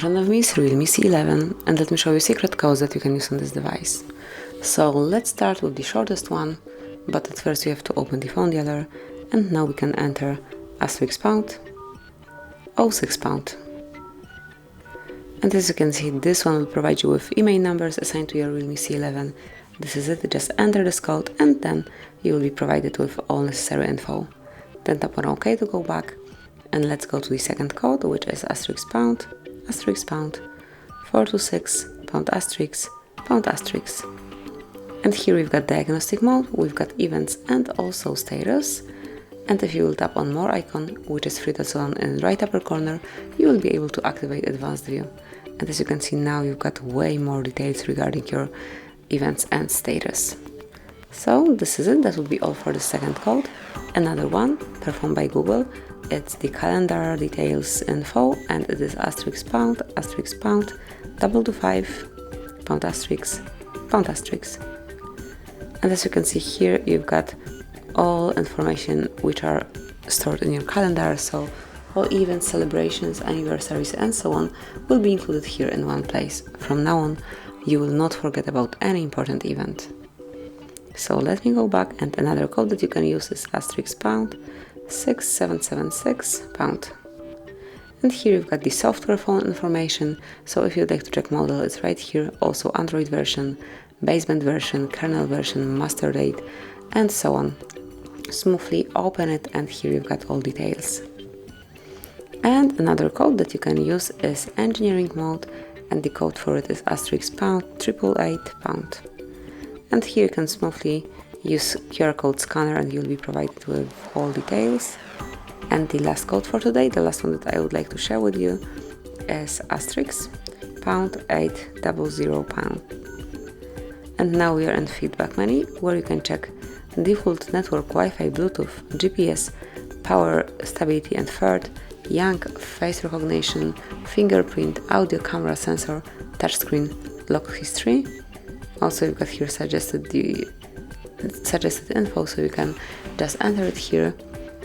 front of me is REALME C11, and let me show you secret codes that you can use on this device. So let's start with the shortest one, but at first you have to open the phone dialer, and now we can enter *##, 06#. And as you can see, this one will provide you with email numbers assigned to your REALME C11. This is it, just enter this code and then you will be provided with all necessary info. Then tap on OK to go back, and let's go to the second code, which is *##, 426, ###. And here we've got Diagnostic Mode, we've got Events and also Status. And if you will tap on More icon, which is 3 dots on in the right upper corner, you will be able to activate Advanced View. And as you can see now, you've got way more details regarding your events and status. So this is it, that will be all for the second code. Another one, performed by Google, it's the calendar details info, and it is *##, 225, *##. And as you can see here, you've got all information which are stored in your calendar, so all events, celebrations, anniversaries and so on will be included here in one place. From now on, you will not forget about any important event. So let me go back, and another code that you can use is *## 6776 #. And here you've got the software phone information, so if you'd like to check model, it's right here, also Android version, baseband version, kernel version, master date, and so on. Smoothly open it, and here you've got all details. And another code that you can use is Engineering Mode, and the code for it is *88888#. And here you can smoothly use QR code scanner and you'll be provided with all details. And the last code for today, the last one that I would like to share with you, is *800#. And now we are in feedback menu, where you can check default network, Wi-Fi, Bluetooth, GPS, power, stability and third, Young, face recognition, fingerprint, audio, camera, sensor, touchscreen, lock history. Also you've got here suggested info, so you can just enter it here.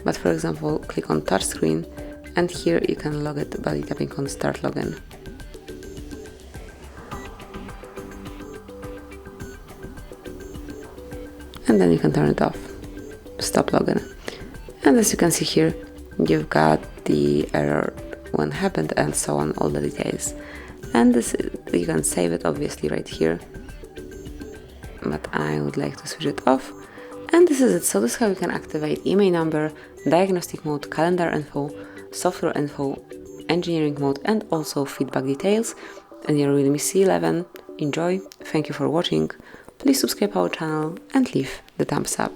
But for example, click on touchscreen, and here you can log it by tapping on Start Login. And then you can turn it off, Stop Login. And as you can see here, you've got the error when happened and so on, all the details. And this, you can save it obviously right here, but I would like to switch it off. And this is it. So this is how you can activate email number, diagnostic mode, calendar info, software info, engineering mode, and also feedback details in your REALME C11. Enjoy, thank you for watching, please subscribe our channel and leave the thumbs up.